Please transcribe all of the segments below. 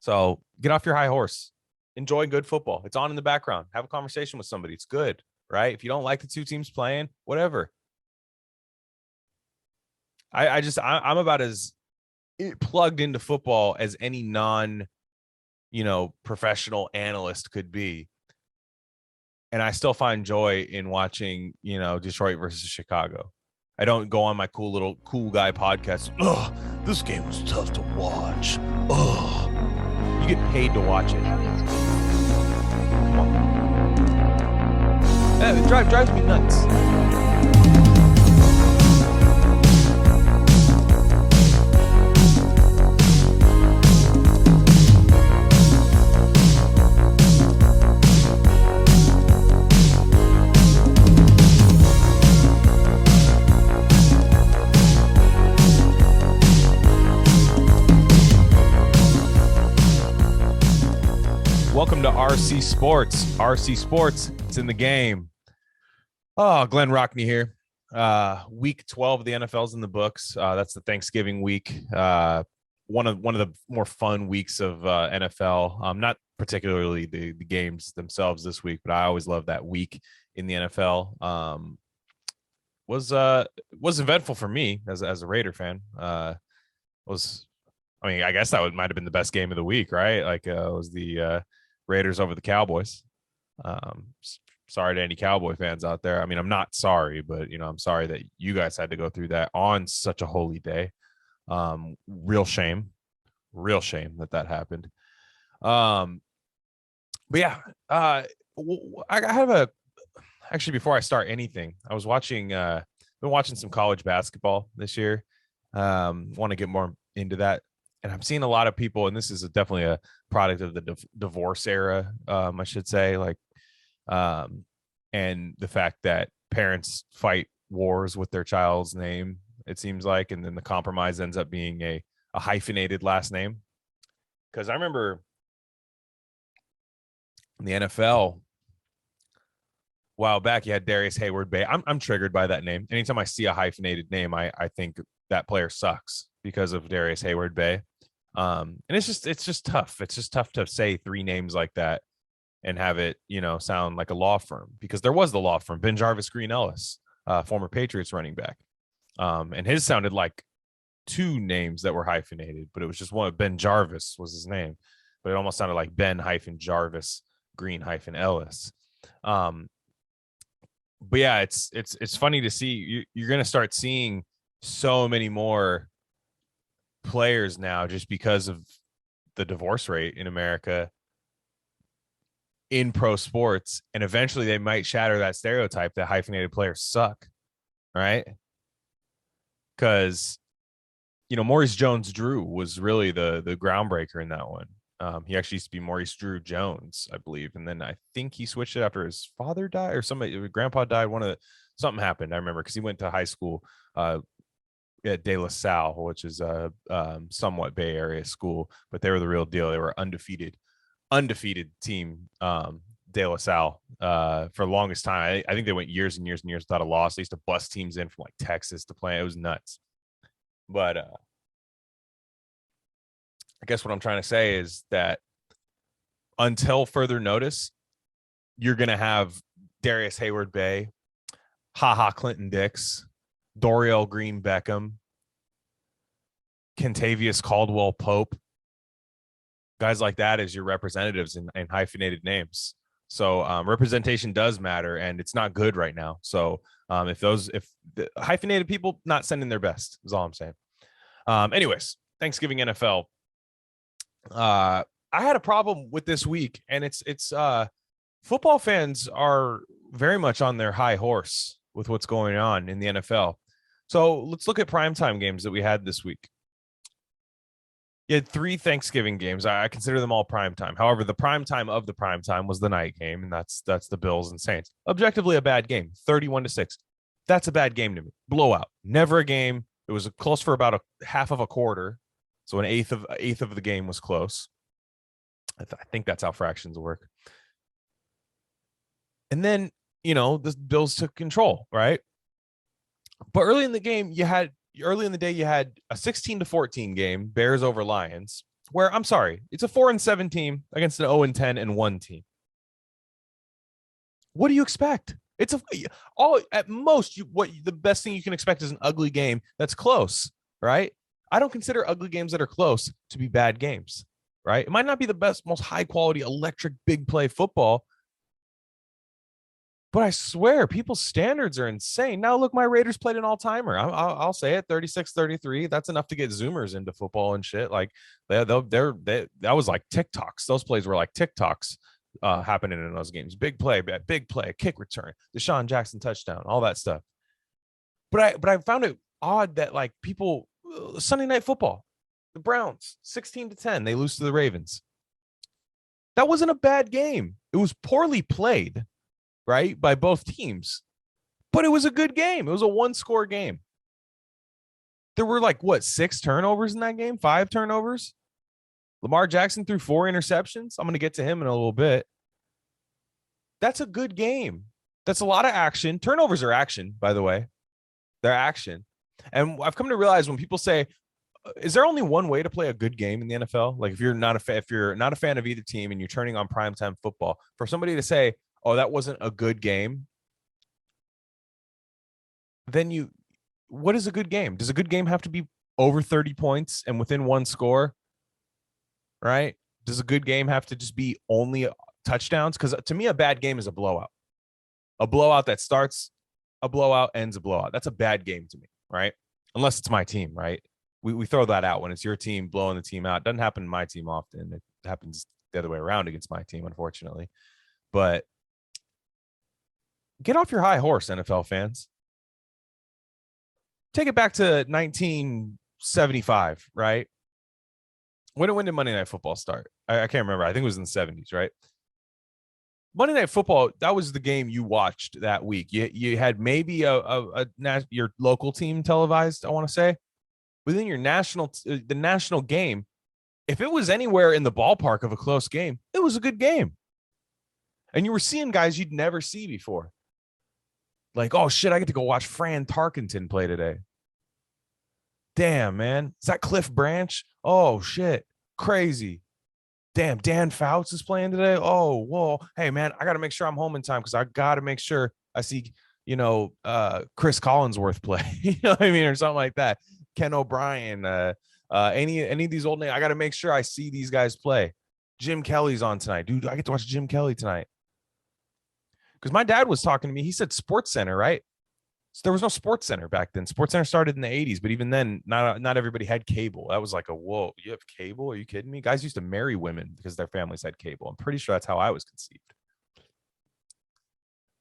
So get off your high horse. Enjoy good football. It's on in the background. Have a conversation with somebody. It's good, right? If you don't like the two teams playing, whatever. I'm about as plugged into football as any professional analyst could be. And I still find joy in watching, Detroit versus Chicago. I don't go on my cool guy podcast. Ugh, this game was tough to watch. Ugh. You get paid to watch it. Come on. It drives me nuts. Welcome to RC Sports. RC Sports, it's in the game. Oh, Glen Rockney here. Week 12 of the NFL's in the books. That's the Thanksgiving week. One of the more fun weeks of NFL. Not particularly the games themselves this week, but I always love that week in the NFL. Was eventful for me as a Raider fan. I guess that might have been the best game of the week, right? Like it was the Raiders over the Cowboys. Sorry to any Cowboy fans out there. I mean, I'm not sorry, but I'm sorry that you guys had to go through that on such a holy day. Real shame that happened. But yeah, I have actually, before I start anything, I was been watching some college basketball this year. Want to get more into that. And I'm seeing a lot of people, and this is definitely a product of the divorce era, I should say, and the fact that parents fight wars with their child's name, it seems like, and then the compromise ends up being a hyphenated last name. Because I remember in the NFL, a while back, you had Darius Hayward-Bay. I'm triggered by that name. Anytime I see a hyphenated name, I think that player sucks because of Darius Hayward-Bay. And it's just tough. It's just tough to say three names like that and have it, sound like a law firm, because there was the law firm, Ben Jarvis Green Ellis, former Patriots running back. And his sounded like two names that were hyphenated, but it was just one. Ben Jarvis was his name, but it almost sounded like Ben-Jarvis Green-Ellis. But yeah, it's funny to see. You're going to start seeing so many more players now just because of the divorce rate in America in pro sports, and eventually they might shatter that stereotype that hyphenated players suck, right? Because Maurice Jones-Drew was really the groundbreaker in that one. He actually used to be Maurice Drew Jones, I believe, and then I think he switched it after his father died or grandpa died. Something happened, I remember, because he went to high school at De La Salle, which is a somewhat Bay Area school, but they were the real deal. They were undefeated team, De La Salle, for the longest time. I think they went years and years and years without a loss. They used to bust teams in from like Texas to play. It was nuts. But I guess what I'm trying to say is that until further notice, you're going to have Darius Hayward-Bay, Clinton Dix, Dorial Green Beckham, Kentavious Caldwell Pope, guys like that as your representatives in hyphenated names. So representation does matter, and it's not good right now. So if the hyphenated people not sending their best is all I'm saying. Anyways, Thanksgiving NFL. I had a problem with this week, and it's football fans are very much on their high horse with what's going on in the NFL. So let's look at primetime games that we had this week. You had 3 Thanksgiving games. I consider them all primetime. However, the primetime of the primetime was the night game, and that's the Bills and Saints. Objectively, a bad game, 31-6. That's a bad game to me. Blowout. Never a game. It was close for about a half of a quarter, so an eighth of the game was close. I think that's how fractions work. And then the Bills took control, right? But early in the day, you had a 16-14 game, Bears over Lions, where I'm sorry, it's a 4-7 team against an 0-10 and 1 team. What do you expect? It's all at most. The best thing you can expect is an ugly game that's close, right? I don't consider ugly games that are close to be bad games, right? It might not be the best, most high quality, electric, big play football, but I swear people's standards are insane. Now, look, my Raiders played an all-timer. I'll say it, 36-33. That's enough to get Zoomers into football and shit. Like that was like TikToks. Those plays were like TikToks happening in those games. Big play, kick return, Deshaun Jackson touchdown, all that stuff. But I found it odd that like people Sunday Night Football, the Browns 16-10, they lose to the Ravens. That wasn't a bad game. It was poorly played, right, by both teams, but it was a good game. It was a 1-score game. There were like 6 turnovers in that game, 5 turnovers. Lamar Jackson threw 4 interceptions. I'm going to get to him in a little bit. That's a good game. That's a lot of action. Turnovers are action, by the way. They're action. And I've come to realize when people say, is there only one way to play a good game in the NFL? Like if you're not a fan of either team and you're turning on primetime football, for somebody to say, oh, that wasn't a good game, then what is a good game? Does a good game have to be over 30 points and within 1 score? Right? Does a good game have to just be only touchdowns? Because to me, a bad game is a blowout. A blowout that starts a blowout, ends a blowout. That's a bad game to me, right? Unless it's my team, right? We throw that out when it's your team blowing the team out. It doesn't happen to my team often. It happens the other way around against my team, unfortunately. But get off your high horse, NFL fans. Take it back to 1975, right? When did Monday Night Football start? I can't remember. I think it was in the 70s, right? Monday Night Football, that was the game you watched that week. You had maybe your local team televised, I want to say. Within your the national game, if it was anywhere in the ballpark of a close game, it was a good game. And you were seeing guys you'd never see before. Like, oh, shit, I get to go watch Fran Tarkenton play today. Damn, man. Is that Cliff Branch? Oh, shit. Crazy. Damn, Dan Fouts is playing today. Oh, whoa. Hey, man, I got to make sure I'm home in time because I got to make sure I see, Chris Collinsworth play. You know what I mean? Or something like that. Ken O'Brien, any of these old names. I got to make sure I see these guys play. Jim Kelly's on tonight. Dude, I get to watch Jim Kelly tonight. Because my dad was talking to me. He said Sports Center, right? So there was no Sports Center back then. Sports Center started in the 80s, but even then, not everybody had cable. That was like whoa, you have cable? Are you kidding me? Guys used to marry women because their families had cable. I'm pretty sure that's how I was conceived.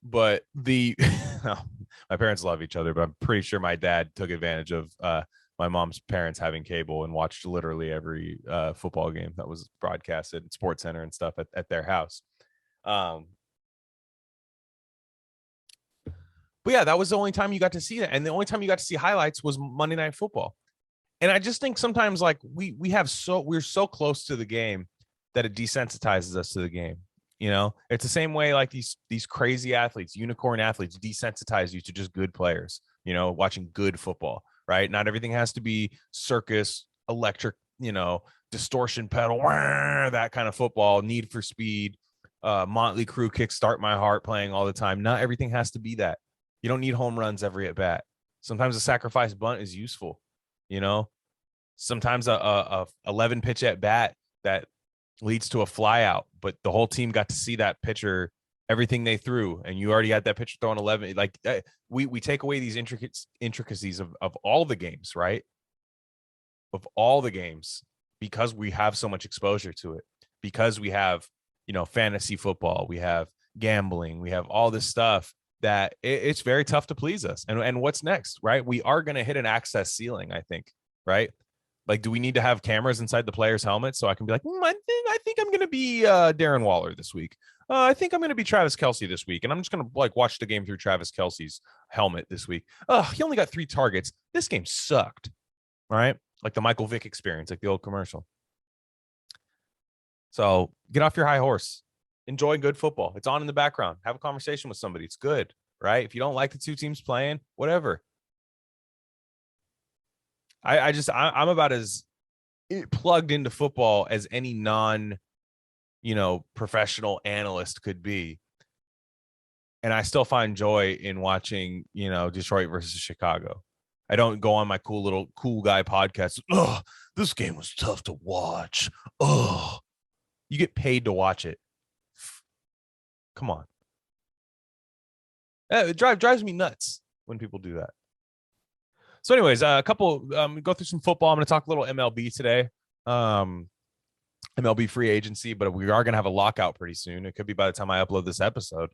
But my parents love each other, but I'm pretty sure my dad took advantage of my mom's parents having cable and watched literally every football game that was broadcasted at Sports Center and stuff at their house. But yeah, that was the only time you got to see that. And the only time you got to see highlights was Monday Night Football. And I just think sometimes like we're so close to the game that it desensitizes us to the game. It's the same way like these crazy athletes, unicorn athletes desensitize you to just good players, watching good football, right? Not everything has to be circus, electric, distortion pedal, that kind of football, Need for Speed, Motley Crue, Kickstart My Heart playing all the time. Not everything has to be that. You don't need home runs every at bat. Sometimes a sacrifice bunt is useful. Sometimes a 11 pitch at bat that leads to a fly out, but the whole team got to see that pitcher, everything they threw, and you already had that pitcher throwing 11. Like we take away these intricacies of all the games, right? Of all the games, because we have so much exposure to it, because we have, fantasy football, we have gambling, we have all this stuff that it's very tough to please us. And what's next, right? We are going to hit an access ceiling, I think, right? Like, do we need to have cameras inside the player's helmet so I can be like, I think I'm going to be Darren Waller this week. I think I'm going to be Travis Kelce this week. And I'm just going to like watch the game through Travis Kelce's helmet this week. He only got 3 targets. This game sucked, right? Like the Michael Vick experience, like the old commercial. So get off your high horse. Enjoy good football. It's on in the background. Have a conversation with somebody. It's good, right? If you don't like the 2 teams playing, whatever. I'm about as plugged into football as any professional analyst could be. And I still find joy in watching, Detroit versus Chicago. I don't go on my cool guy podcast. Oh, this game was tough to watch. Oh, you get paid to watch it. Come on. It drives me nuts when people do that. So anyways, go through some football. I'm going to talk a little MLB today. Mlb Free Agency, but we are going to have a lockout pretty soon. It could be by the time I upload this episode.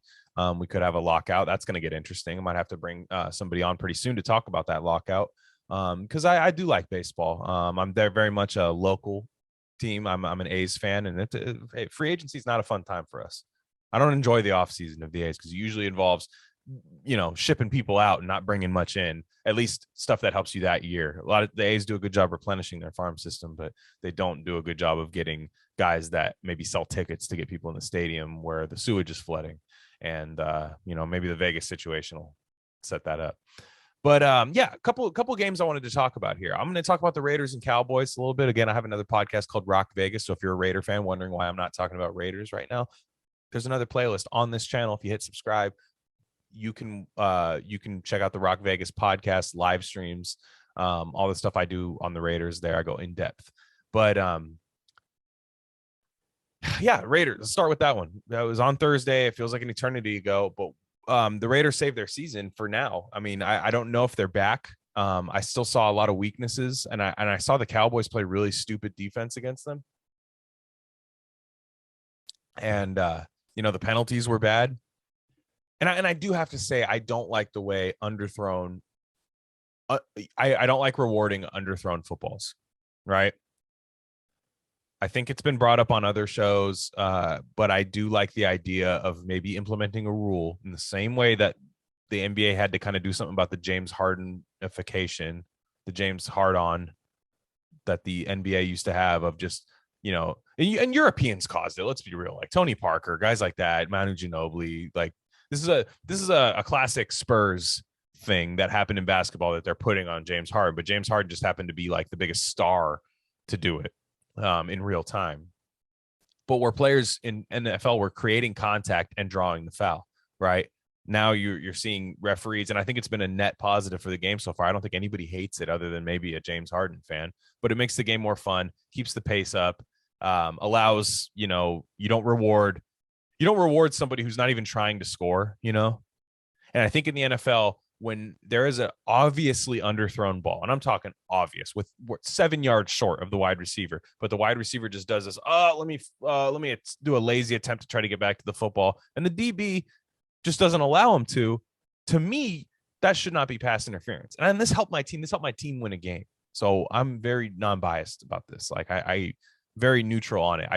We could have a lockout. That's going to get interesting. I might have to bring somebody on pretty soon to talk about that lockout because I do like baseball. I'm there very much a local team. I'm an A's fan, and free agency is not a fun time for us. I don't enjoy the offseason of the A's because it usually involves shipping people out and not bringing much in, at least stuff that helps you that year. A lot of the A's do a good job replenishing their farm system, but they don't do a good job of getting guys that maybe sell tickets to get people in the stadium where the sewage is flooding. And, maybe the Vegas situation will set that up. But a couple games I wanted to talk about here. I'm going to talk about the Raiders and Cowboys a little bit. Again, I have another podcast called Rock Vegas. So if you're a Raider fan wondering why I'm not talking about Raiders right now, there's another playlist on this channel. If you hit subscribe, you can check out the Rock Vegas podcast, live streams, all the stuff I do on the Raiders there. I go in depth, but Raiders. Let's start with that one. That was on Thursday. It feels like an eternity ago, but the Raiders saved their season for now. I mean, I don't know if they're back. I still saw a lot of weaknesses, and I saw the Cowboys play really stupid defense against them. And the penalties were bad. And I do have to say, I don't like the way underthrown. I don't like rewarding underthrown footballs, right? I think it's been brought up on other shows, but I do like the idea of maybe implementing a rule in the same way that the NBA had to kind of do something about the James Hardenification, the James Hard-on that the NBA used to have of just, and Europeans caused it. Let's be real, like Tony Parker, guys like that, Manu Ginobili, like. This is a classic Spurs thing that happened in basketball that they're putting on James Harden, but James Harden just happened to be like the biggest star to do it in real time. But where players in NFL were creating contact and drawing the foul, right? Now you're seeing referees, and I think it's been a net positive for the game so far. I don't think anybody hates it other than maybe a James Harden fan, but it makes the game more fun, keeps the pace up, allows, you don't reward somebody who's not even trying to score, And I think in the NFL, when there is an obviously underthrown ball, and I'm talking obvious, with 7 yards short of the wide receiver, but the wide receiver just does this, let me do a lazy attempt to try to get back to the football, and the DB just doesn't allow him to me, that should not be pass interference. And this helped my team. This helped my team win a game. So I'm very non-biased about this. Like I very neutral on it.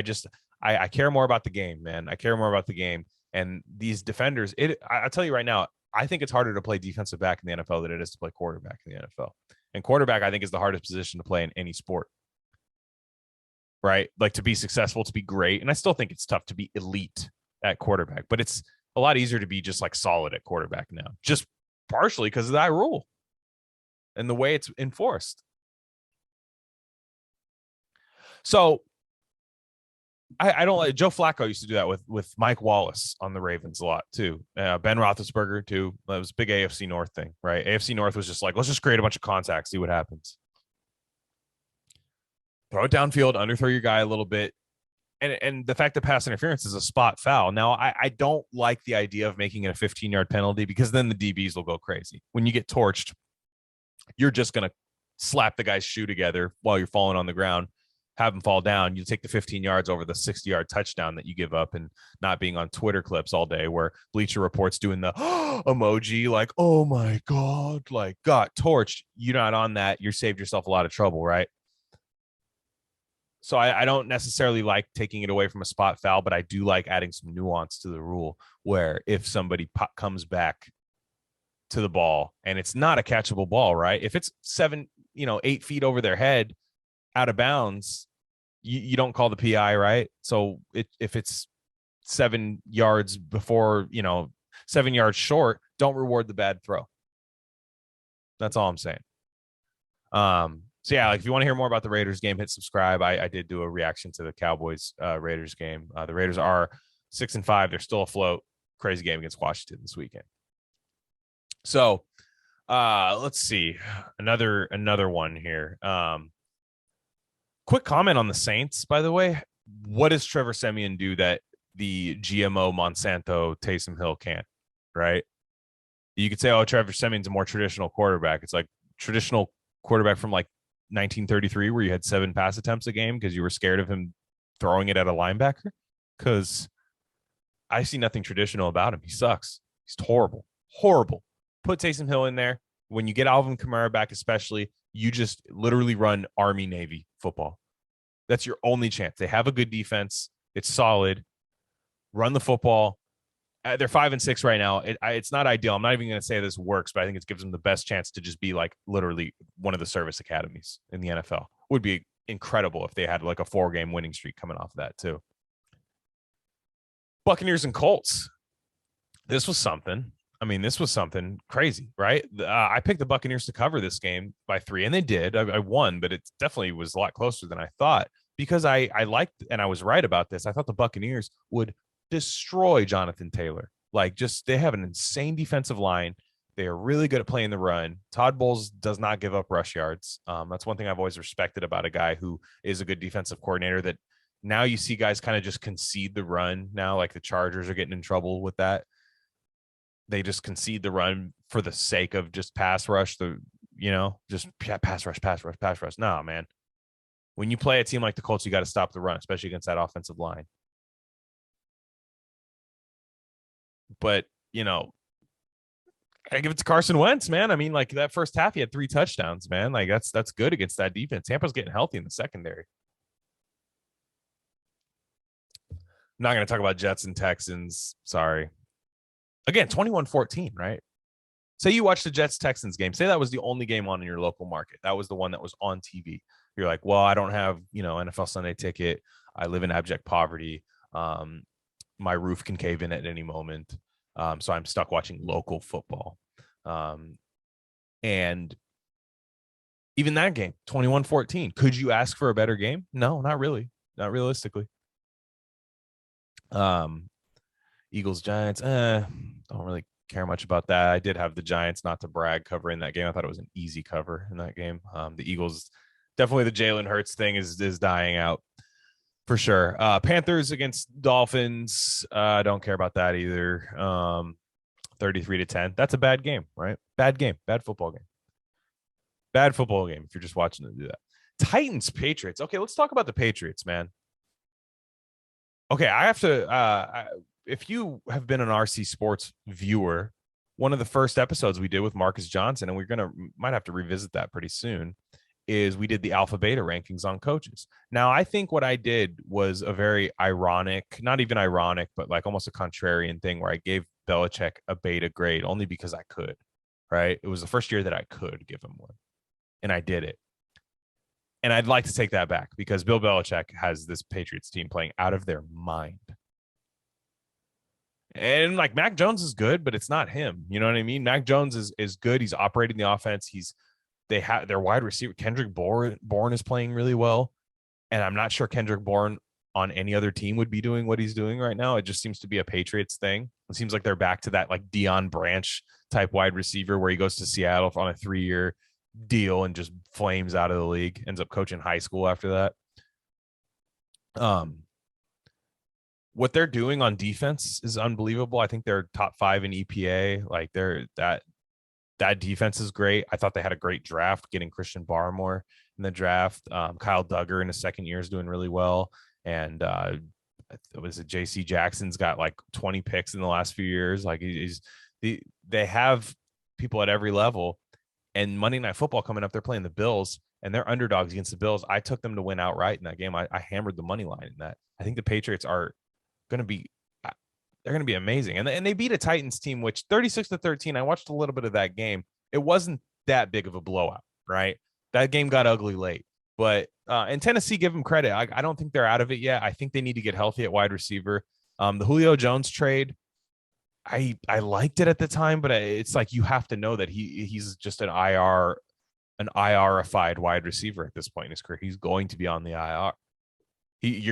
I care more about the game, man. I care more about the game. And these defenders, I'll tell you right now, I think it's harder to play defensive back in the NFL than it is to play quarterback in the NFL. And quarterback, I think, is the hardest position to play in any sport, right? Like to be successful, to be great. And I still think it's tough to be elite at quarterback, but it's a lot easier to be just like solid at quarterback now, just partially because of that rule and the way it's enforced. So I don't like Joe Flacco used to do that with Mike Wallace on the Ravens a lot too. Ben Roethlisberger too. That was a big AFC North thing, right? AFC North was just like, let's just create a bunch of contacts, see what happens. Throw it downfield, underthrow your guy a little bit. And the fact that pass interference is a spot foul. Now, I don't like the idea of making it a 15-yard penalty because then the DBs will go crazy. When you get torched, you're just going to slap the guy's shoe together while you're falling on the ground, have him fall down. You take the 15 yards over the 60-yard touchdown that you give up, and not being on Twitter clips all day where Bleacher Report's doing the emoji like, oh my God, like got torched. You're not on that. You saved yourself a lot of trouble, right? So I don't necessarily like taking it away from a spot foul, but I do like adding some nuance to the rule where if somebody comes back to the ball and it's not a catchable ball, right? If it's 8 feet over their head out of bounds, you don't call the PI, right? So if it's 7 yards before, 7 yards short, don't reward the bad throw. That's all I'm saying. So yeah, like if you want to hear more about the Raiders game, hit subscribe. I did do a reaction to the Cowboys Raiders game. The Raiders are 6-5. They're still afloat. Crazy game against Washington this weekend. So let's see. Another one here. Quick comment on the Saints, by the way. What does Trevor Siemian do that the GMO Monsanto Taysom Hill can't? Right? You could say, oh, Trevor Siemian's a more traditional quarterback. It's like traditional quarterback from like 1933 where you had 7 pass attempts a game because you were scared of him throwing it at a linebacker. Because I see nothing traditional about him. He sucks. He's horrible. Put Taysom Hill in there. When you get Alvin Kamara back, especially, you just literally run Army Navy football. That's your only chance. They have a good defense. It's solid. Run the football. They're 5-6 right now. It's not ideal. I'm not even going to say this works, but I think it gives them the best chance to just be like literally one of the service academies in the NFL. Would be incredible if they had like a 4-game winning streak coming off of that too. Buccaneers and Colts. This was something. I mean, this was something crazy, right? I picked the Buccaneers to cover this game by 3, and they did. I won, but it definitely was a lot closer than I thought because I liked, and I was right about this. I thought the Buccaneers would destroy Jonathan Taylor. Like, just they have an insane defensive line. They are really good at playing the run. Todd Bowles does not give up rush yards. That's one thing I've always respected about a guy who is a good defensive coordinator. That now you see guys kind of just concede the run. Now, like the Chargers are getting in trouble with that. They just concede the run for the sake of just pass rush. Just pass rush. No, man. When you play a team like the Colts, you got to stop the run, especially against that offensive line. But, I give it to Carson Wentz, man. I mean, like that first half, he had 3 touchdowns, man. Like that's good against that defense. Tampa's getting healthy in the secondary. I'm not going to talk about Jets and Texans. Sorry. Again, 21-14, right? Say you watch the Jets-Texans game. Say that was the only game on in your local market. That was the one that was on TV. You're like, well, I don't have, NFL Sunday ticket. I live in abject poverty. My roof can cave in at any moment. So I'm stuck watching local football. And even that game, 21-14. Could you ask for a better game? No, not really. Not realistically. Eagles, Giants, don't really care much about that. I did have the Giants, not to brag, covering that game. I thought it was an easy cover in that game. The Eagles, definitely the Jalen Hurts thing is dying out for sure. Panthers against Dolphins, I don't care about that either. 33-10. That's a bad game, right? Bad game, bad football game. Bad football game if you're just watching them do that. Titans, Patriots. Okay, let's talk about the Patriots, man. Okay, I have to if you have been an RC Sports viewer, one of the first episodes we did with Marcus Johnson, and might have to revisit that pretty soon, is we did the alpha beta rankings on coaches. Now, I think what I did was a very ironic, not even ironic, but like almost a contrarian thing where I gave Belichick a beta grade only because I could, right? It was the first year that I could give him one, and I did it. And I'd like to take that back because Bill Belichick has this Patriots team playing out of their mind. And like Mac Jones is good, but it's not him. You know what I mean? Mac Jones is good. He's operating the offense. They have their wide receiver. Kendrick Bourne is playing really well. And I'm not sure Kendrick Bourne on any other team would be doing what he's doing right now. It just seems to be a Patriots thing. It seems like they're back to that like Deion Branch type wide receiver where he goes to Seattle on a 3-year deal and just flames out of the league, ends up coaching high school after that. What they're doing on defense is unbelievable. I think they're top 5 in EPA. Like that defense is great. I thought they had a great draft getting Christian Barmore in the draft. Kyle Duggar in his second year is doing really well. And was it JC Jackson's got like 20 picks in the last few years. Like they have people at every level. And Monday Night Football coming up, they're playing the Bills, and they're underdogs against the Bills. I took them to win outright in that game. I hammered the money line in that. I think the Patriots are going to be amazing. And they beat a Titans team, which 36-13, I watched a little bit of that game. It wasn't that big of a blowout, right? That game got ugly late. But and Tennessee, give them credit. I don't think they're out of it yet. I think they need to get healthy at wide receiver. The Julio Jones trade, I liked it at the time, but it's like you have to know that he's just an IR an IR-ified wide receiver at this point in his career. He's going to be on the IR. You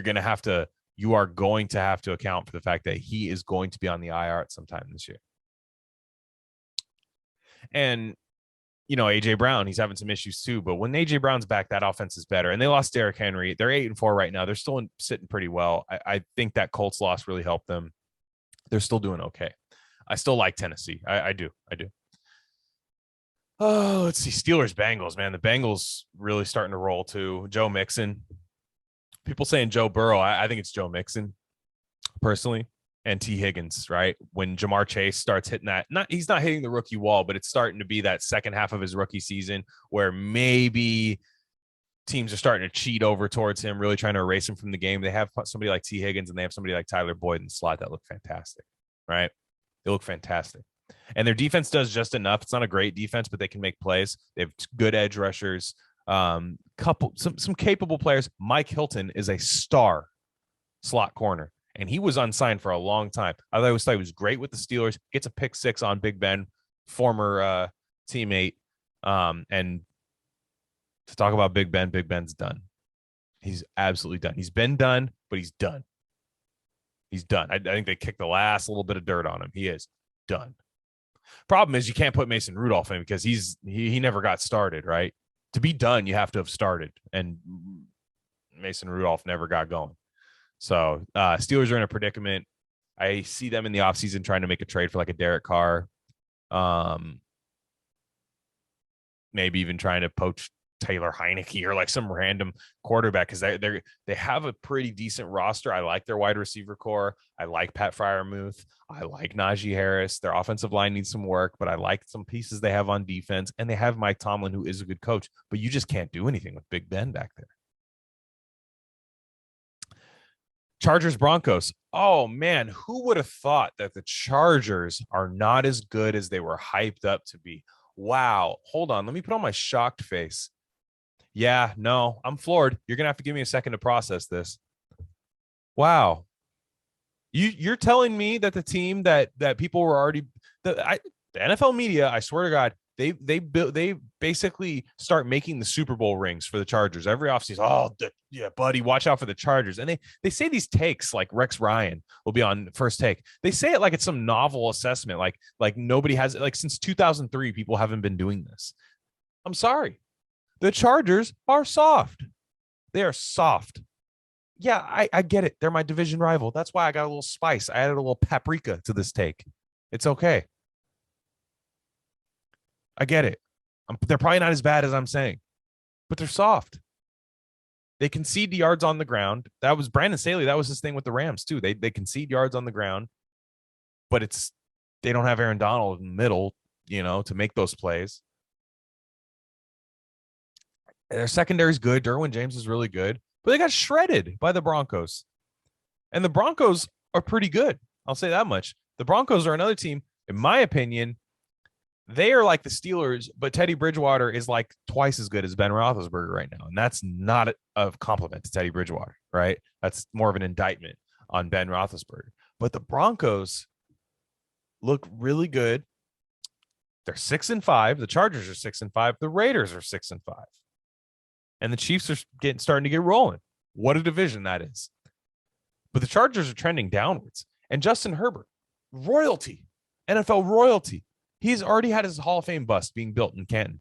are going to have to account for the fact that he is going to be on the IR at some time this year. And, AJ Brown, he's having some issues too. But when AJ Brown's back, that offense is better. And they lost Derrick Henry. They're 8-4 right now. They're still sitting pretty well. I think that Colts loss really helped them. They're still doing okay. I still like Tennessee. I do. Oh, let's see. Steelers, Bengals, man. The Bengals really starting to roll too. Joe Mixon. People saying Joe Burrow. I think it's Joe Mixon, personally. And T. Higgins, right? When Jamar Chase starts hitting that, he's not hitting the rookie wall, but it's starting to be that second half of his rookie season where maybe teams are starting to cheat over towards him, really trying to erase him from the game. They have somebody like T. Higgins and they have somebody like Tyler Boyd in the slot that look fantastic, right? They look fantastic. And their defense does just enough. It's not a great defense, but they can make plays. They have good edge rushers, some capable players. Mike Hilton is a star slot corner. And he was unsigned for a long time. I always thought he was great with the Steelers. Gets a pick 6 on Big Ben, former teammate. And to talk about Big Ben's done. He's absolutely done. He's been done, but he's done. He's done. I think they kicked the last little bit of dirt on him. He is done. Problem is you can't put Mason Rudolph in because he never got started, right? To be done, you have to have started. And Mason Rudolph never got going. So Steelers are in a predicament. I see them in the offseason trying to make a trade for like a Derek Carr. Maybe even trying to poach Taylor Heineke or like some random quarterback because they have a pretty decent roster. I like their wide receiver core. I like Pat Freiermuth. I like Najee Harris. Their offensive line needs some work, but I like some pieces they have on defense. And they have Mike Tomlin, who is a good coach. But you just can't do anything with Big Ben back there. Chargers, Broncos. Oh, man, who would have thought that the Chargers are not as good as they were hyped up to be? Wow. Hold on. Let me put on my shocked face. Yeah, no, I'm floored. You're going to have to give me a second to process this. Wow. You're telling me that the team that people were already the NFL media, I swear to God, they basically start making the Super Bowl rings for the Chargers every offseason. Oh, yeah, buddy, watch out for the Chargers. And they say these takes like Rex Ryan will be on First Take. They say it like it's some novel assessment, like nobody has it. Like since 2003, people haven't been doing this. I'm sorry. The Chargers are soft. They are soft. Yeah, I get it. They're my division rival. That's why I got a little spice. I added a little paprika to this take. It's okay. I get it. They're probably not as bad as I'm saying, but they're soft. They concede yards on the ground. That was Brandon Staley. That was his thing with the Rams too. They concede yards on the ground, but they don't have Aaron Donald in the middle, to make those plays. Their secondary is good. Derwin James is really good, but they got shredded by the Broncos. And the Broncos are pretty good. I'll say that much. The Broncos are another team, in my opinion. They are like the Steelers, but Teddy Bridgewater is like twice as good as Ben Roethlisberger right now. And that's not a compliment to Teddy Bridgewater, right? That's more of an indictment on Ben Roethlisberger. But the Broncos look really good. They're 6-5. The Chargers are 6-5. The Raiders are 6-5. And the Chiefs are starting to get rolling. What a division that is. But the Chargers are trending downwards. And Justin Herbert, royalty, NFL royalty. He's already had his Hall of Fame bust being built in Canton.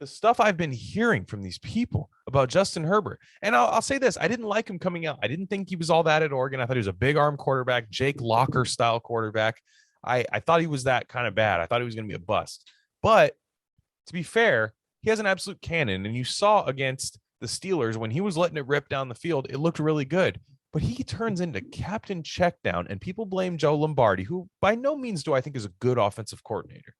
The stuff I've been hearing from these people about Justin Herbert, and I'll say this, I didn't like him coming out. I didn't think he was all that at Oregon. I thought he was a big arm quarterback, Jake Locker style quarterback. I thought he was that kind of bad. I thought he was going to be a bust. But to be fair, he has an absolute cannon, and you saw against the Steelers when he was letting it rip down the field, it looked really good. But he turns into Captain Checkdown, and people blame Joe Lombardi, who by no means do I think is a good offensive coordinator.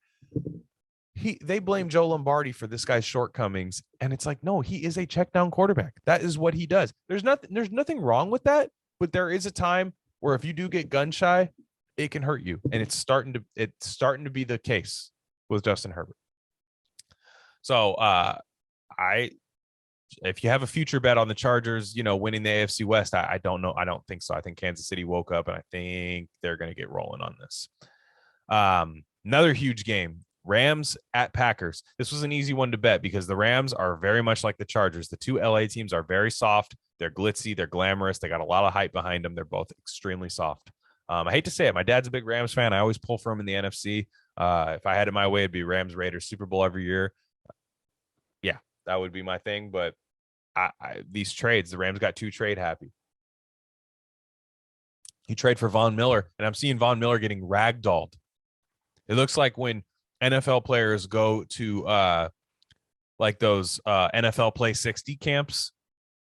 They blame Joe Lombardi for this guy's shortcomings, and it's like, no, he is a checkdown quarterback. That is what he does. There's nothing wrong with that, but there is a time where if you do get gun shy, it can hurt you, and it's starting to be the case with Justin Herbert. So if you have a future bet on the Chargers, winning the AFC West, I don't know. I don't think so. I think Kansas City woke up, and I think they're going to get rolling on this. Another huge game. Rams at Packers. This was an easy one to bet because the Rams are very much like the Chargers. The two LA teams are very soft. They're glitzy. They're glamorous. They got a lot of hype behind them. They're both extremely soft. I hate to say it. My dad's a big Rams fan. I always pull for him in the NFC. If I had it my way, it'd be Rams Raiders Super Bowl every year. Yeah, that would be my thing. But these trades, the Rams got too trade happy. You trade for Von Miller, and I'm seeing Von Miller getting ragdolled. It looks like when NFL players go to like those NFL Play 60 camps,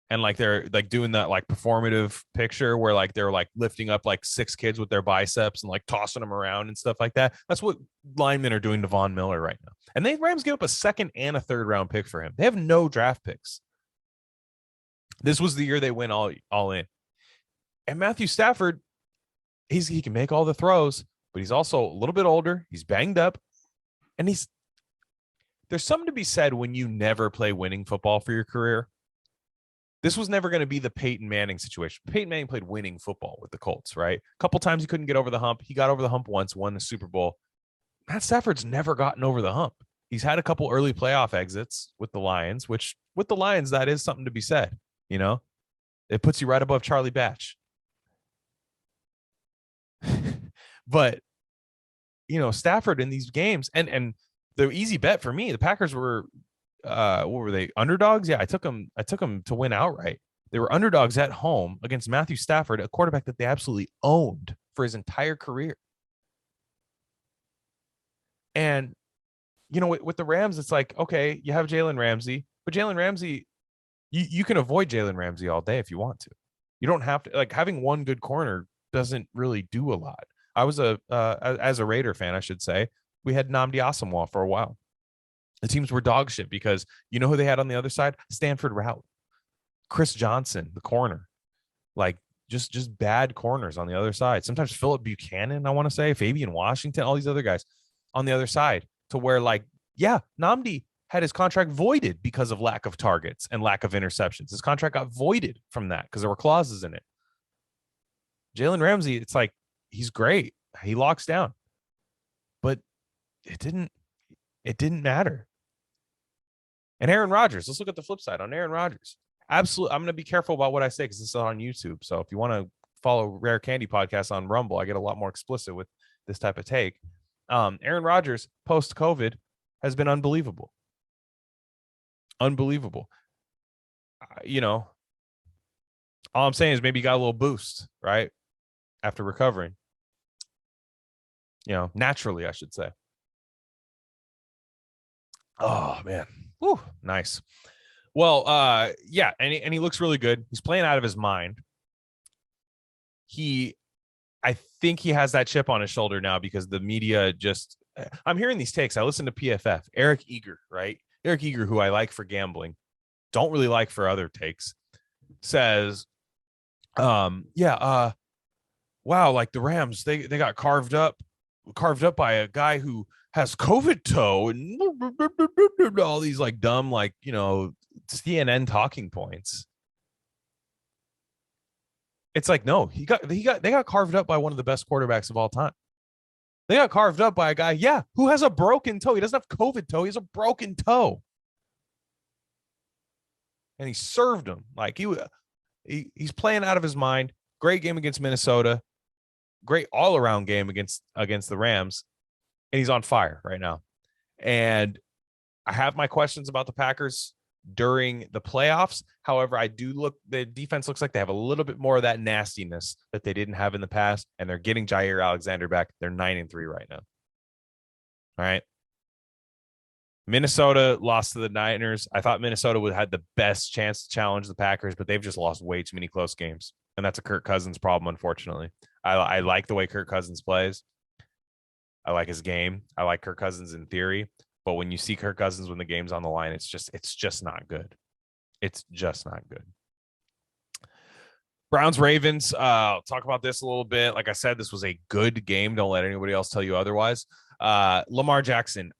and like they're like doing that like performative picture where like they're like lifting up like 6 kids with their biceps and like tossing them around and stuff like that. That's what linemen are doing to Von Miller right now. And they Rams give up a 2nd and a 3rd round pick for him. They have no draft picks. This was the year they went all in. And Matthew Stafford, he can make all the throws, but he's also a little bit older. He's banged up, and there's something to be said when you never play winning football for your career. This was never going to be the Peyton Manning situation. Peyton Manning played winning football with the Colts, right? A couple times he couldn't get over the hump. He got over the hump once, won the Super Bowl. Matt Stafford's never gotten over the hump. He's had a couple early playoff exits with the Lions, which with the Lions, that is something to be said. You know, it puts you right above Charlie Batch. But, you know, Stafford in these games, and the easy bet for me, the Packers were, what were they, underdogs? Yeah, I took them to win outright. They were underdogs at home against Matthew Stafford, a quarterback that they absolutely owned for his entire career. And, you know, with the Rams, it's like, okay, you have Jalen Ramsey, but Jalen Ramsey, you can avoid Jalen Ramsey all day if you want to. You don't have to, like, having one good corner doesn't really do a lot. I was as a Raider fan, I should say, we had Nnamdi Asomugha for a while. The teams were dog shit because you know who they had on the other side? Stanford Routt, Chris Johnson, the corner, like just bad corners on the other side. Sometimes Philip Buchanan, I want to say, Fabian Washington, all these other guys on the other side, to where, like, yeah, Nnamdi had his contract voided because of lack of targets and lack of interceptions. His contract got voided from that because there were clauses in it. Jalen Ramsey, it's like, he's great. He locks down. But it didn't matter. And Aaron Rodgers, let's look at the flip side on Aaron Rodgers. Absolutely. I'm going to be careful about what I say because this is on YouTube. So if you want to follow RareCandy podcast on Rumble, I get a lot more explicit with this type of take. Aaron Rodgers, post-COVID, has been unbelievable. Unbelievable. You know, all I'm saying is maybe he got a little boost, right? After recovering. You know, naturally, I should say. Oh, man. Woo, nice. Well, yeah, and he looks really good. He's playing out of his mind. I think he has that chip on his shoulder now because the media just, I'm hearing these takes. I listen to PFF, Eric Eager, right? Eric Eager, who I like for gambling, don't really like for other takes, says, wow, like the Rams, they got carved up by a guy who has COVID toe and all these like dumb, like, you know, CNN talking points. It's like, no, they got carved up by one of the best quarterbacks of all time. They got carved up by a guy, yeah, who has a broken toe. He doesn't have COVID toe. He has a broken toe. And he served him. Like he's playing out of his mind. Great game against Minnesota. Great all-around game against the Rams. And he's on fire right now. And I have my questions about the Packers during the playoffs. However, the defense looks like they have a little bit more of that nastiness that they didn't have in the past, and they're getting Jair Alexander back. They're 9-3 right now. All right. Minnesota lost to the Niners. I thought Minnesota would have had the best chance to challenge the Packers, but they've just lost way too many close games. And that's a Kirk Cousins problem, unfortunately. I like the way Kirk Cousins plays. I like his game. I like Kirk Cousins in theory. But when you see Kirk Cousins when the game's on the line, it's just not good. It's just not good. Browns Ravens. I'll talk about this a little bit. Like I said, this was a good game. Don't let anybody else tell you otherwise. Lamar Jackson.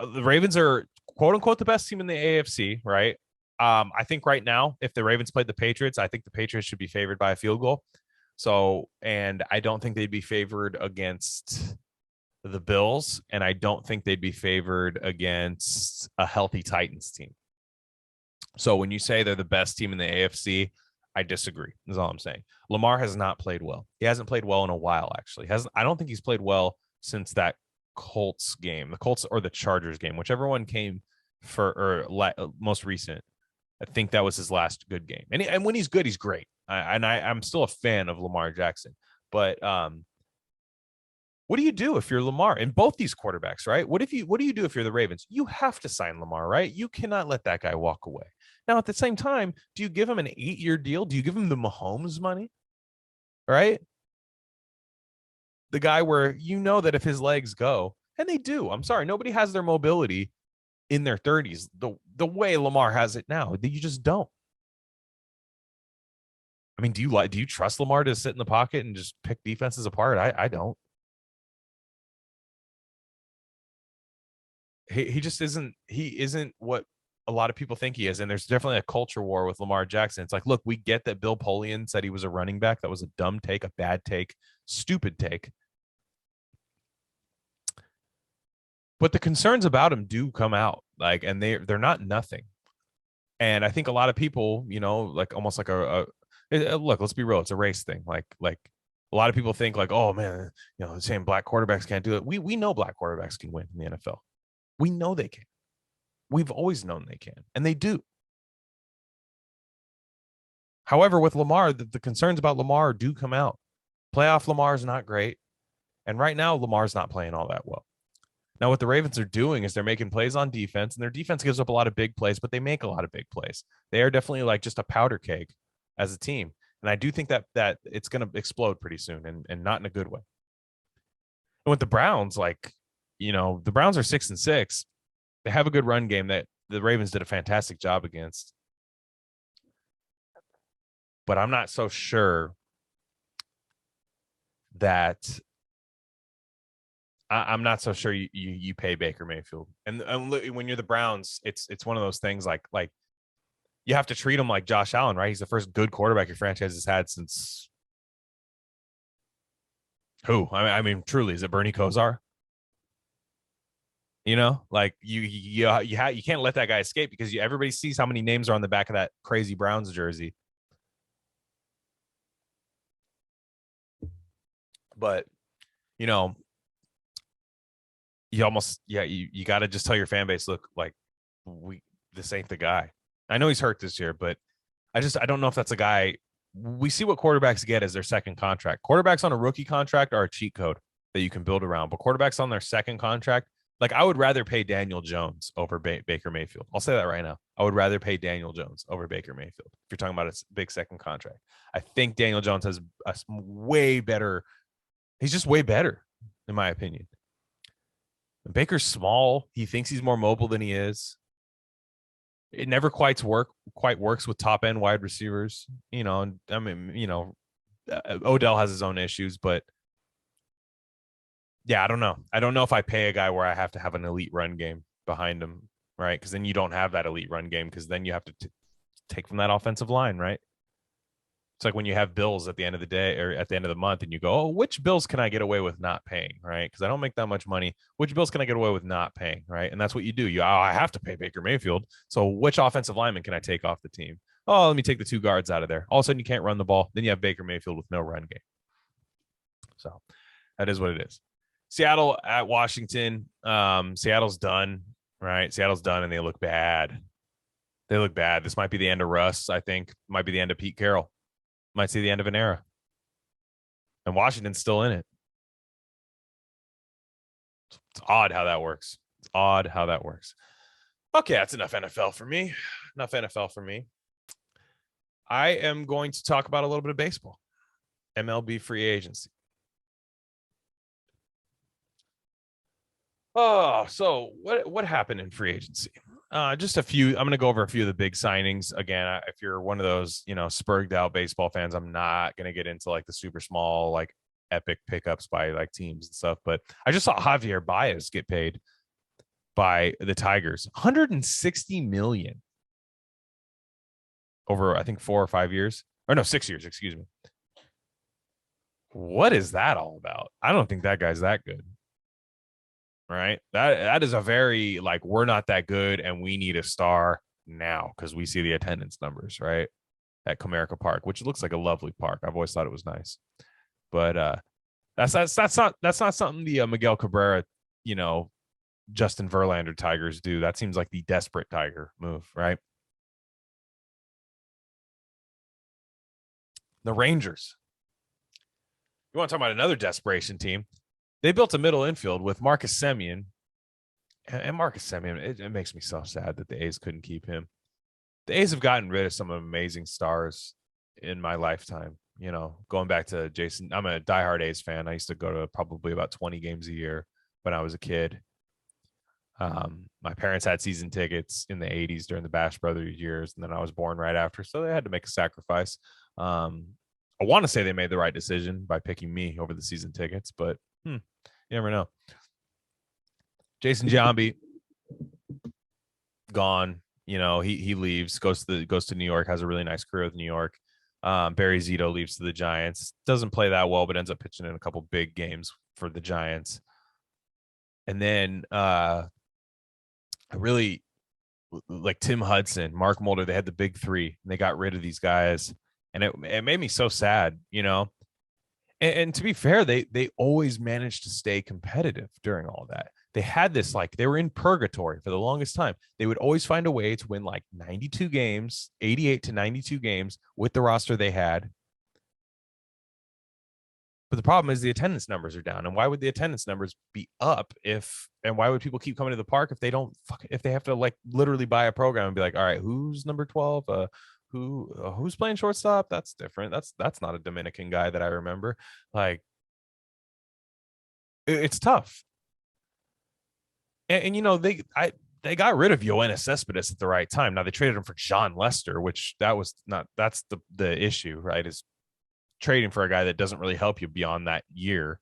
The Ravens are quote unquote the best team in the AFC, right? I think right now, if the Ravens played the Patriots, I think the Patriots should be favored by a field goal. So, and I don't think they'd be favored against the Bills, and I don't think they'd be favored against a healthy Titans team. So when you say they're the best team in the AFC, I disagree. Is all I'm saying. Lamar has not played well. He hasn't played well in a while, actually. I don't think he's played well since that Colts game, the Colts or the Chargers game, whichever one came most recent. I think that was his last good game. And when he's good, he's great. I'm still a fan of Lamar Jackson. But what do you do if you're Lamar and both these quarterbacks, right? What do you do if you're the Ravens? You have to sign Lamar, right? You cannot let that guy walk away. Now, at the same time, do you give him an 8-year deal? Do you give him the Mahomes money? Right? The guy where you know that if his legs go, and they do, I'm sorry, nobody has their mobility in their 30s the way Lamar has it now. You just don't. I mean, do you trust Lamar to sit in the pocket and just pick defenses apart? I don't. He just isn't. He isn't what a lot of people think he is. And there's definitely a culture war with Lamar Jackson. It's like, look, we get that Bill Polian said he was a running back. That was a dumb take, a bad take, stupid take. But the concerns about him do come out, like, and they're not nothing. And I think a lot of people, like almost like look, let's be real, it's a race thing. Like a lot of people think like, oh man, saying black quarterbacks can't do it. We know black quarterbacks can win in the NFL. We know they can. We've always known they can, and they do. However, with Lamar, the concerns about Lamar do come out. Playoff Lamar is not great. And right now, Lamar's not playing all that well. Now, what the Ravens are doing is they're making plays on defense, and their defense gives up a lot of big plays, but they make a lot of big plays. They are definitely like just a powder keg as a team. And I do think that it's going to explode pretty soon, and not in a good way. And with the Browns, the Browns are 6-6. They have a good run game that the Ravens did a fantastic job against. But I'm not so sure that I'm not so sure you pay Baker Mayfield. And when you're the Browns, it's one of those things like you have to treat him like Josh Allen, right? He's the first good quarterback your franchise has had since who? I mean, truly, is it Bernie Kosar? Like you can't let that guy escape because everybody sees how many names are on the back of that crazy Browns jersey. But you almost you got to just tell your fan base, look, like this ain't the guy. I know he's hurt this year, but I don't know if that's a guy. We see what quarterbacks get as their second contract. Quarterbacks on a rookie contract are a cheat code that you can build around, but quarterbacks on their second contract, like I would rather pay Daniel Jones over Baker Mayfield. I'll say that right now. I would rather pay Daniel Jones over Baker Mayfield. If you're talking about a big second contract, I think Daniel Jones has a way better. He's just way better, in my opinion. Baker's small. He thinks he's more mobile than he is. It never quite works with top end wide receivers. I mean, Odell has his own issues, but yeah, I don't know. I don't know if I pay a guy where I have to have an elite run game behind him, right? Because then you don't have that elite run game because then you have to take from that offensive line, right? It's like when you have bills at the end of the day or at the end of the month and you go, oh, which bills can I get away with not paying, right? Because I don't make that much money. Which bills can I get away with not paying, right? And that's what you do. I have to pay Baker Mayfield. So which offensive lineman can I take off the team? Oh, let me take the two guards out of there. All of a sudden you can't run the ball. Then you have Baker Mayfield with no run game. So that is what it is. Seattle at Washington. Seattle's done, right? Seattle's done and they look bad. They look bad. This might be the end of Russ, I think. Might be the end of Pete Carroll. Might see the end of an era. And Washington's still in it. It's odd how that works. Okay, that's enough NFL for me. I am going to talk about a little bit of baseball. MLB Free Agency. Oh, so what happened in free agency? Just a few. I'm going to go over a few of the big signings. Again, if you're one of those, spurged out baseball fans, I'm not going to get into like the super small, like epic pickups by like teams and stuff. But I just saw Javier Baez get paid by the Tigers, 160 million over, I think 4 or 5 years, or no, 6 years. Excuse me. What is that all about? I don't think that guy's that good. right? That is a very like we're not that good and we need a star now because we see the attendance numbers, right? At Comerica Park, which looks like a lovely park. I've always thought it was nice. But that's not something the Miguel Cabrera, Justin Verlander Tigers do. That seems like the desperate Tiger move, right? The Rangers. You want to talk about another desperation team? They built a middle infield with Marcus Semien. And Marcus Semien, it makes me so sad that the A's couldn't keep him. The A's have gotten rid of some amazing stars in my lifetime. Going back to Jason, I'm a diehard A's fan. I used to go to probably about 20 games a year when I was a kid. My parents had season tickets in the 80s during the Bash Brothers years, and then I was born right after, so they had to make a sacrifice. I want to say they made the right decision by picking me over the season tickets, but you never know. Jason Giambi gone. He leaves, goes to New York, has a really nice career with New York. Barry Zito leaves to the Giants. Doesn't play that well, but ends up pitching in a couple big games for the Giants. And then I really like Tim Hudson, Mark Mulder. They had the big three, and they got rid of these guys, and it made me so sad. And to be fair, they always managed to stay competitive during all that. They had this like they were in purgatory for the longest time. They would always find a way to win like 92 games, 88 to 92 games with the roster they had. But the problem is the attendance numbers are down. And why would the attendance numbers be up and why would people keep coming to the park if they have to like literally buy a program and be like, all right, who's number 12? Who's playing shortstop? That's different. That's not a Dominican guy that I remember. Like it's tough. And they got rid of Yoenis Cespedes at the right time. Now they traded him for John Lester, which that's the issue, right? Is trading for a guy that doesn't really help you beyond that year.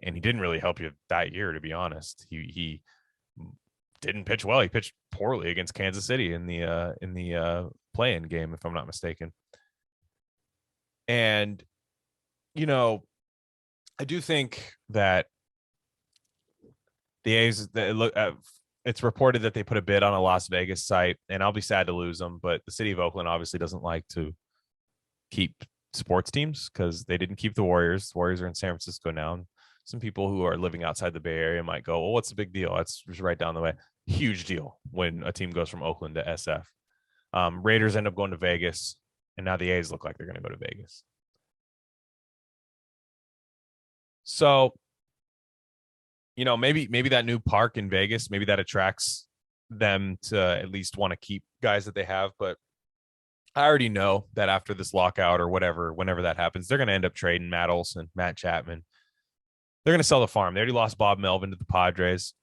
And he didn't really help you that year, to be honest. He didn't pitch well. He pitched poorly against Kansas City in the play-in game, if I'm not mistaken. And I do think that the A's it's reported that they put a bid on a Las Vegas site, and I'll be sad to lose them, but the city of Oakland obviously doesn't like to keep sports teams because they didn't keep the Warriors. The Warriors are in San Francisco now. And some people who are living outside the Bay Area might go, well, what's the big deal? That's just right down the way. Huge deal when a team goes from Oakland to SF. Raiders end up going to Vegas, and now the A's look like they're going to go to Vegas. So, maybe that new park in Vegas, maybe that attracts them to at least want to keep guys that they have. But I already know that after this lockout or whatever, whenever that happens, they're going to end up trading Matt Olson, Matt Chapman. They're going to sell the farm. They already lost Bob Melvin to the Padres.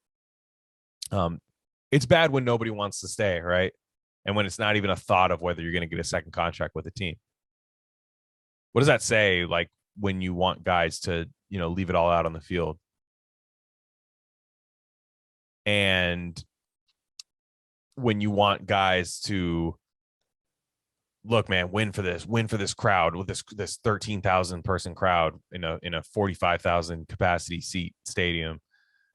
It's bad when nobody wants to stay, right? And when it's not even a thought of whether you're going to get a second contract with a team. What does that say, like, when you want guys to, leave it all out on the field? And when you want guys to look, man, win for this crowd with this 13,000 person crowd in a 45,000 capacity seat stadium,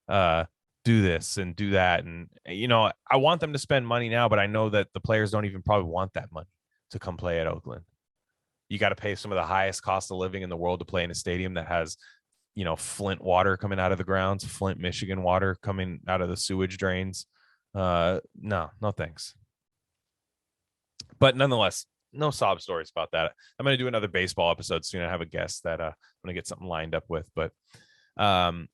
do this and do that. And, I want them to spend money now, but I know that the players don't even probably want that money to come play at Oakland. You got to pay some of the highest cost of living in the world to play in a stadium that has, Flint water coming out of the grounds, Flint, Michigan water coming out of the sewage drains. No, thanks. But nonetheless, no sob stories about that. I'm going to do another baseball episode soon. I have a guest that I'm going to get something lined up with. But the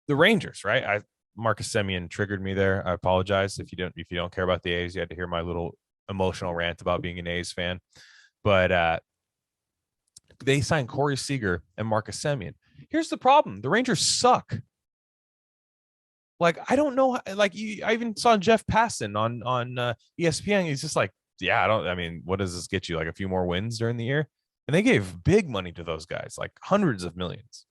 Rangers, right? Marcus Semien triggered me there. I apologize if you don't care about the A's. You had to hear my little emotional rant about being an A's fan. But they signed Corey Seager and Marcus Semien. Here's the problem: the Rangers suck. Like, I don't know. Like, I even saw Jeff Passan on ESPN. He's just like, yeah, what does this get you? Like a few more wins during the year? And they gave big money to those guys, like hundreds of millions.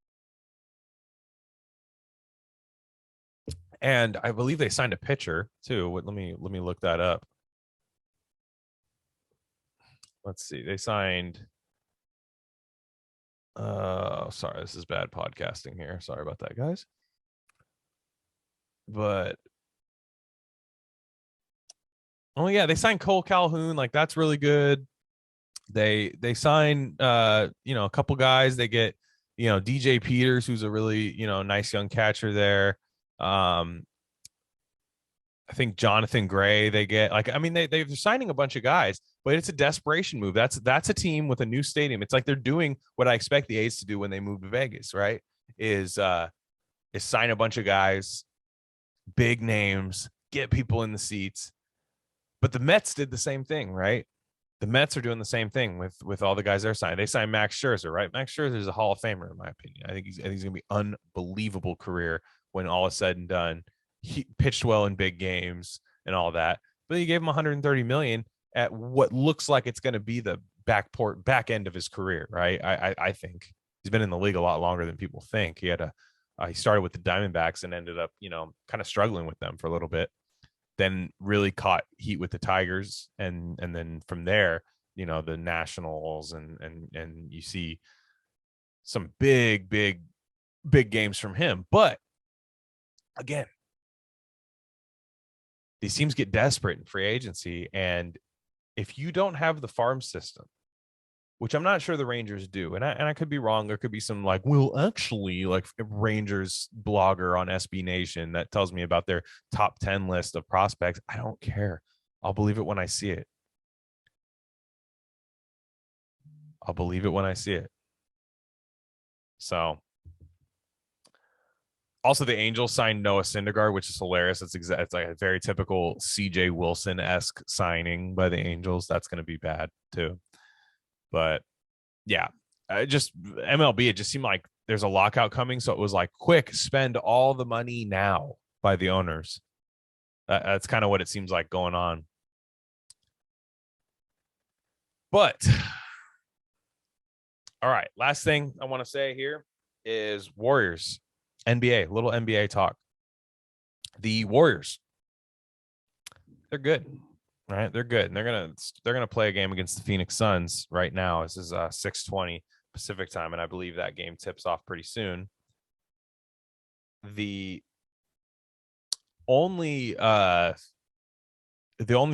And I believe they signed a pitcher too. Let me look that up. Let's see. They signed. Sorry, this is bad podcasting here. Sorry about that, guys. But oh yeah, they signed Cole Calhoun. Like that's really good. They sign a couple guys. They get DJ Peters, who's a really nice young catcher there. I think Jonathan Gray. They get they're signing a bunch of guys, but it's a desperation move. That's a team with a new stadium. It's like they're doing what I expect the A's to do when they move to Vegas, right? Is sign a bunch of guys, big names, get people in the seats. But the Mets did the same thing, right? The Mets are doing the same thing with all the guys they're signing. They signed Max Scherzer, right? Max Scherzer is a Hall of Famer, in my opinion. I think he's going to be unbelievable career when all is said and done. He pitched well in big games and all that, but you gave him 130 million at what looks like it's going to be the back end of his career, right? I think he's been in the league a lot longer than people think. He started with the Diamondbacks and ended up kind of struggling with them for a little bit. Then really caught heat with the Tigers, and then from there, the Nationals, and you see some big games from him. But again, these teams get desperate in free agency, and if you don't have the farm system, which I'm not sure the Rangers do, and I could be wrong. There could be some actually Rangers blogger on SB Nation that tells me about their top 10 list of prospects. I don't care. I'll believe it when I see it. So, also the Angels signed Noah Syndergaard, which is hilarious. It's like a very typical CJ Wilson-esque signing by the Angels. That's going to be bad too. But yeah, just MLB, it just seemed like there's a lockout coming. So it was like, quick, spend all the money now by the owners. That's kind of what it seems like going on. But all right, last thing I want to say here is Warriors, NBA, little NBA talk. The Warriors, they're good. Right, they're good, and they're gonna play a game against the Phoenix Suns right now. This is 6:20 Pacific time, and I believe that game tips off pretty soon. The only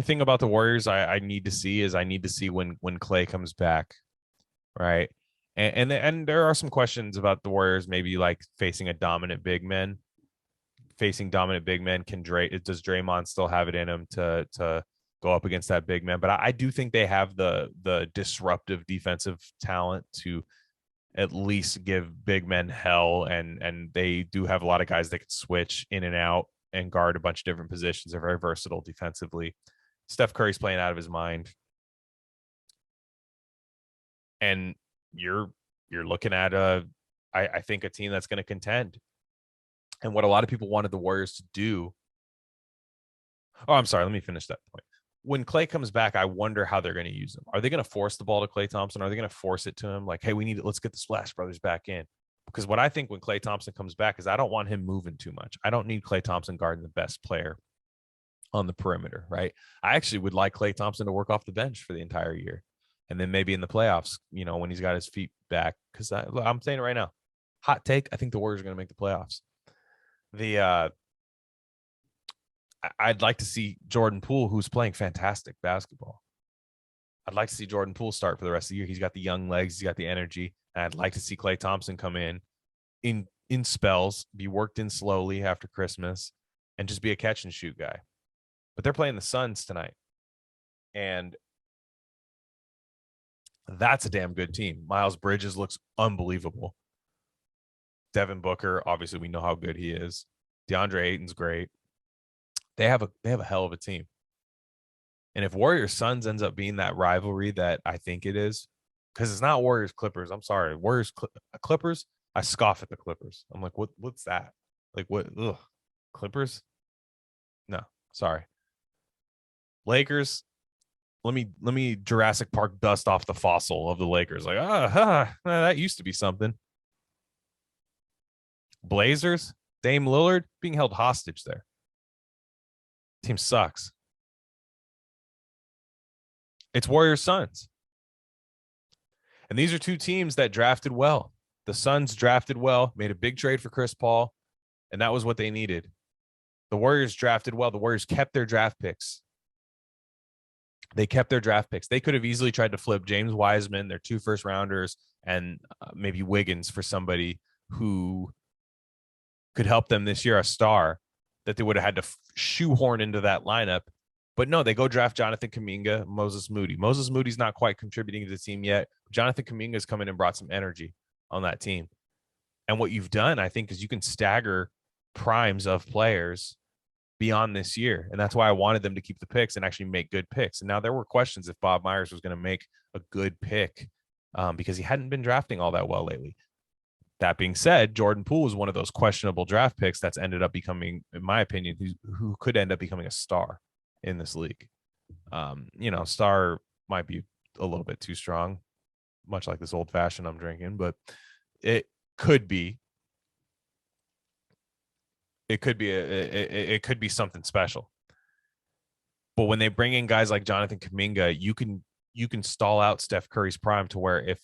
thing about the Warriors I need to see is when Clay comes back, right? And there are some questions about the Warriors maybe like facing dominant big men. Does Draymond still have it in him to go up against that big man? But I do think they have the disruptive defensive talent to at least give big men hell, and they do have a lot of guys that can switch in and out and guard a bunch of different positions. They're very versatile defensively. Steph Curry's playing out of his mind, and you're looking at I think a team that's going to contend. And what a lot of people wanted the Warriors to do. Oh, I'm sorry. Let me finish that point. When Clay comes back, I wonder how they're going to use him. Are they going to force the ball to Klay Thompson? Are they going to force it to him? Like, hey, let's get the Splash Brothers back in. Because what I think when Klay Thompson comes back is I don't want him moving too much. I don't need Klay Thompson guarding the best player on the perimeter, right? I actually would like Klay Thompson to work off the bench for the entire year. And then maybe in the playoffs, when he's got his feet back. Because I'm saying it right now. Hot take, I think the Warriors are going to make the playoffs. I'd like to see Jordan Poole, who's playing fantastic basketball. I'd like to see Jordan Poole start for the rest of the year. He's got the young legs. He's got the energy. And I'd like to see Klay Thompson come in spells, be worked in slowly after Christmas, and just be a catch and shoot guy. But they're playing the Suns tonight. And that's a damn good team. Miles Bridges looks unbelievable. Devin Booker, obviously we know how good he is. DeAndre Ayton's great. They have a hell of a team. And if Warriors Suns ends up being that rivalry that I think it is, because it's not Warriors Clippers. I'm sorry. Warriors Clippers, I scoff at the Clippers. I'm like, what's that? Like what? Ugh. Clippers? No, sorry. Lakers, let me Jurassic Park dust off the fossil of the Lakers. Like, that used to be something. Blazers, Dame Lillard being held hostage there. Team sucks. It's Warriors Suns. And these are two teams that drafted well. The Suns drafted well, made a big trade for Chris Paul, and that was what they needed. The Warriors drafted well. The Warriors kept their draft picks. They kept their draft picks. They could have easily tried to flip James Wiseman, their 2 first-rounders, and maybe Wiggins for somebody who could help them this year, a star that they would have had to shoehorn into that lineup. But no, they go draft Jonathan Kuminga, Moses Moody. Moses Moody's not quite contributing to the team yet. Jonathan Kuminga's come in and brought some energy on that team. And what you've done, I think, is you can stagger primes of players beyond this year. And that's why I wanted them to keep the picks and actually make good picks. And now there were questions if Bob Myers was going to make a good pick because he hadn't been drafting all that well lately. That being said, Jordan Poole was one of those questionable draft picks that's ended up becoming, in my opinion, who could end up becoming a star in this league. Star might be a little bit too strong, much like this old fashioned I'm drinking, but it could be. It could be something special. But when they bring in guys like Jonathan Kuminga, you can stall out Steph Curry's prime to where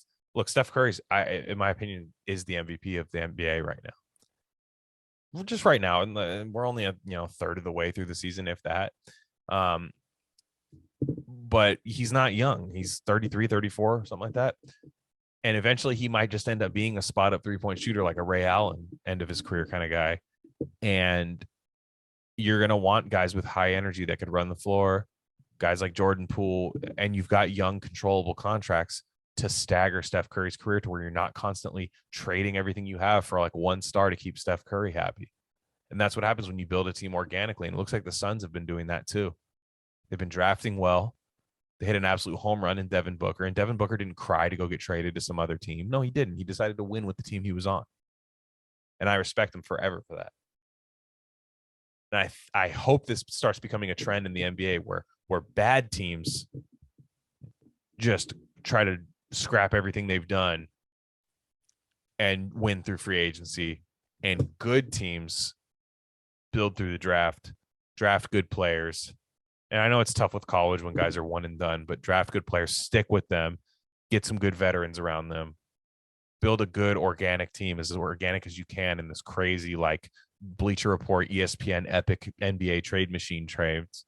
Steph Curry's, in my opinion, is the MVP of the NBA right now. Well, just right now, and we're only a third of the way through the season, if that. But he's not young. He's 33, 34, something like that. And eventually he might just end up being a spot up 3-point shooter like a Ray Allen end of his career kind of guy. And you're going to want guys with high energy that could run the floor, guys like Jordan Poole, and you've got young controllable contracts to stagger Steph Curry's career to where you're not constantly trading everything you have for like one star to keep Steph Curry happy. And that's what happens when you build a team organically. And it looks like the Suns have been doing that too. They've been drafting well. They hit an absolute home run in Devin Booker, and Devin Booker didn't cry to go get traded to some other team. No, he didn't. He decided to win with the team he was on. And I respect him forever for that. And I hope this starts becoming a trend in the NBA where bad teams just try to scrap everything they've done and win through free agency, and good teams build through the draft good players. And I know it's tough with college when guys are one and done, but draft good players, stick with them, get some good veterans around them, build a good organic team, as organic as you can in this crazy, like Bleacher Report, ESPN, epic NBA trade machine trades.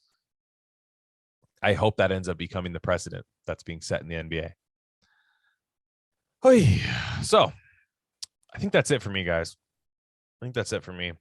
I hope that ends up becoming the precedent that's being set in the NBA. So I think that's it for me, guys. I think that's it for me.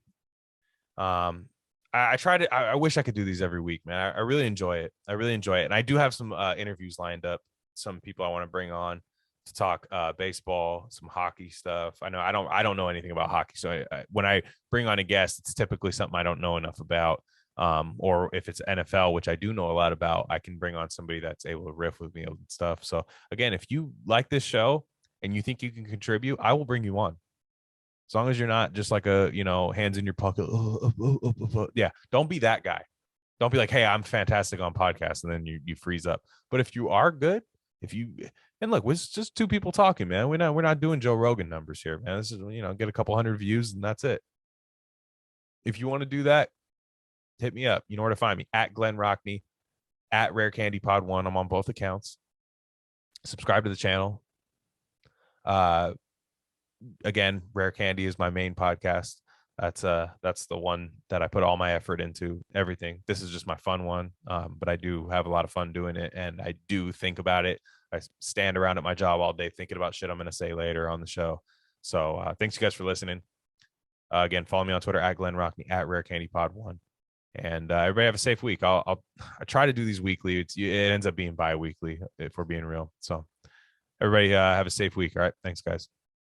I wish I could do these every week, man. I really enjoy it. And I do have some interviews lined up. Some people I want to bring on to talk baseball, some hockey stuff. I know I don't know anything about hockey. So when I bring on a guest, it's typically something I don't know enough about. Or if it's NFL, which I do know a lot about, I can bring on somebody that's able to riff with me and stuff. So again, if you like this show and you think you can contribute, I will bring you on. As long as you're not just like a, hands in your pocket. Yeah. Don't be that guy. Don't be like, hey, I'm fantastic on podcasts. And then you freeze up. But if you are good, and look, it's just 2 people talking, man. We're not doing Joe Rogan numbers here, man. This is, get a couple hundred views and that's it. If you want to do that, hit me up. You know where to find me, at Glen Rockney, at RareCandy Pod 1. I'm on both accounts. Subscribe to the channel. Again, RareCandy is my main podcast. That's the one that I put all my effort into, everything. This is just my fun one. But I do have a lot of fun doing it, and I do think about it. I stand around at my job all day thinking about shit I'm going to say later on the show. So thanks you guys for listening. Again, follow me on Twitter at Glen Rockney, at RareCandy Pod 1. And everybody have a safe week. I try to do these weekly. It ends up being bi-weekly if we're being real. So everybody have a safe week. All right. Thanks, guys.